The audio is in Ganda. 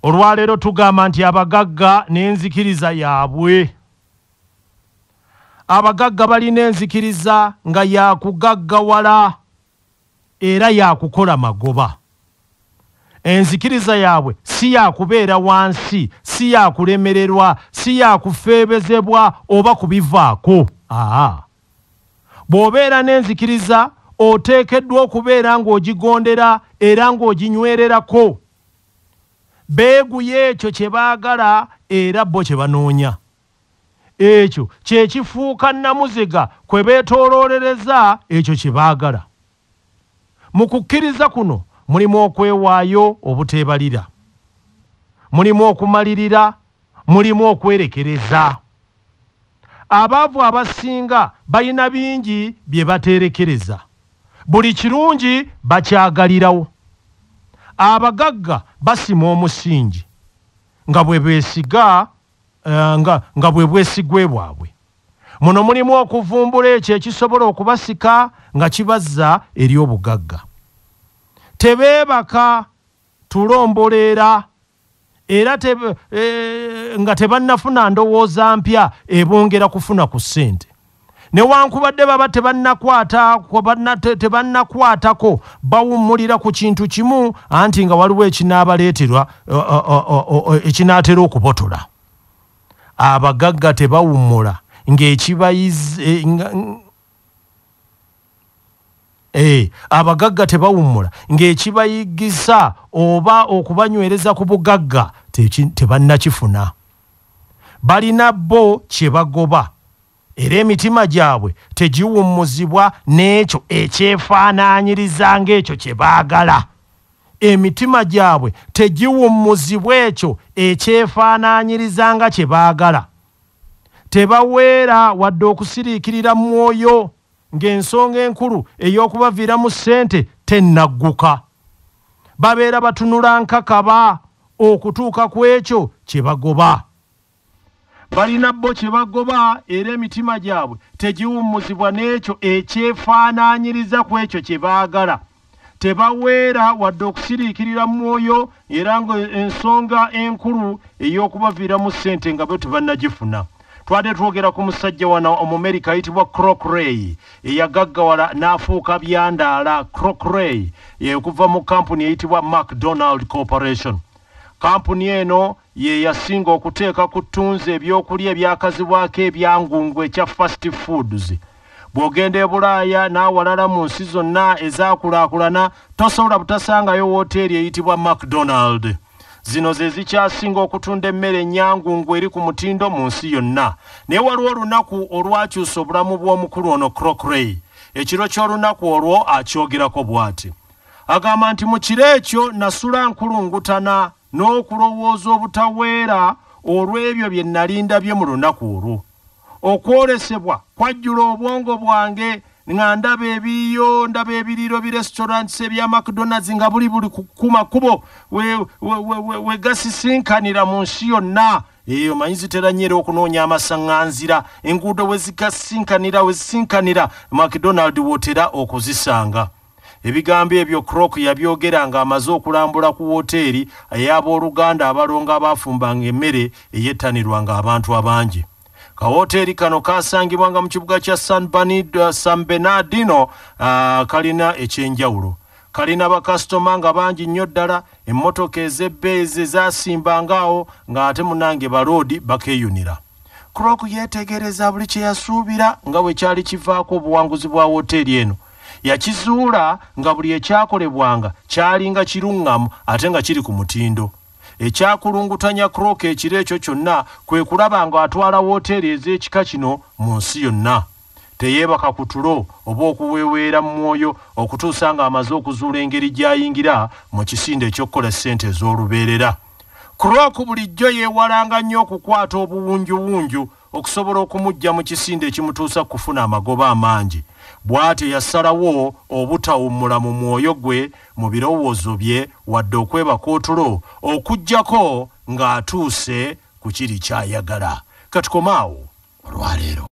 Olwaleero tugamba nti abagagga n'enzikiriza yaabwe. Abagagga balina enzikiriza nga yakugaggawala era yakukola magoba. Enzikiriza yaabwe si yakubeera wansi, si yakulemererwa, si yakufeebezebwa oba kubivaako. Bw'obeera n'enzikiriza oteekeddwa okubeera ng'ogigondera era ng'oginywererako. Beeguye ekyo kye baagala era bo kye banoonya. Ekyo kye kifuuka namuziga kwe beetooloolereza ekyo kye baagala. Mu kukkiriza kuno mulimu okwewaayo obuteebalira, mulimu okumalirira, mulimu okwerekereza. Abaavu abasinga balina bingi bye bateerekereza, buli kirungi bakyagalirawo. Abagagga basima omusingi nga bwe beesiga nga bwe bwesigwe bwabwe. Muno mulimu okuvumbula ekyo ekisobola okubasika nga kibazza eri obugagga. Tebeebaka tulomboleera era nga tebannafuna ndowooza mpya ebongera kufuna ku ssente. Newankubadde baba tebannakwatako bawummulira ku kintu kimu anti nga waliwo ekinaabaleeterwa ekinaatera okubotola. Abagagga tebawummula abagagga tebawummula ng'ekibayigisa oba okubanywereza ku bugagga tebannakifuna. Balina bo kye bagoba era emitima gyabwe tegiwummuzibwa n'ekyo ekyefaanaanyiriza ng'ekyo kye baagala. Emitima gyabwe tegiwummuzibwa ekyo ekyefaanaanyiriza nga kye baagala. Tebaweera wadde okusiriikirira mu mwoyo ng'ensonga enkulu ey'okubaviiramu ssente tennagguka. Babeera batunula nkakaba okutuuka ku ekyo kye bagoba. Balina bo kye bagoba era emitima gyabwe tegiwummuzibwa n'ekyo ekyefaanaanyiriza ku ekyo kye baagala. Tebaweera wadde okusiriikirira mu mwoyo era ng'ensonga enkulu ey'okubaviiramu ssente nga bo tebannagifuna. Twadde twogera ku musajja wano Omumerika ayitibwa Crockeray eyagaggawala n'afuuka byandaala. Crockeray okuva mu kampuni eyitibwa McDonald Corporation. Kampuni eno ye yasinga okuteeka ku ttunzi ebyokulya ebyakazibwako ebyangungu ekya fast foods. Bw'ogenda e Bulaaya n'awalala mu nsi zonna ezaakulaakulana tosobola butasangayo wooteeri eyitibwa McDonald. Zino ze zikyasinga okutunda emmere ennyangungu eri ku mutindo mu nsi yonna. Naye waliwo olunaku olwakyusa obulamu bw'omukulu ono Crockeray. Ekiro ky'olunaku olwo akyogerako bw'ati. Agamba nti mu kiro ekyo nasula nkulungutana n'okulowooza obutaweera olw'ebyo bye nalinda bye mu lunaku olwo. Okwolesebwa kwajjula obwongo bwange nga ndaba ebiyo ndaba ebiriro birestaurants ebya McDonald's nga buli ku makubo we gasisinkanira mu nsi yonna. Omanyi zitera nnyo okunoonya amasaŋŋanzira, enguudo we zisinkanira McDonald wotera okuzisanga. Ebigambo ebyo Croc yabyogera nga amaze okulambula ku wooteeri ey'abooluganda abalongo abaafumbanga emmere eyettanirwanga abantu abangi. Kawooteeri kano kaasangibwanga mu kibuga kya San Bernardino. Kalina ekyenjawulo. Kalina bakasitoma nga bangi nnyo ddala, emmotoka ez'ebbeezi zaasimbangaawo ng'ate munange baloodi bakeeyunira. Croc yeetegereza buli kye yasuubira nga bwe kyali kivaako obuwanguzi bwa wooteeri eno. Yakizuula nga buli ekyakolebwanga kyalinga kiruŋŋamu ate nga kiri ku mutindo. Ekyakulungutanya Croc ekiro ekyo kyonna kwe kulaba nga atwala wooteeri ez'ekika kino mu nsi yonna. Teyeebaka ku tulo oba okuweweera mu mwoyo okutuusa nga amaze okuzuula engeri gy'ayingira mu kisinde eky'okukola ssente ez'olubeerera. Croc bulijjo yeewalanga nnyo okukwata obuwunjuwunju okusobola okumuggya mu kisinde ekimutuusa kufuna amagoba amangi. Bw'atyo yasalawo obutawummula mu mwoyo gwe mu birowoozo bye wadde okwebaka otulo okuggyako ng'atuuse ku kiri ky'ayagala. Katukomaawo olwaleero.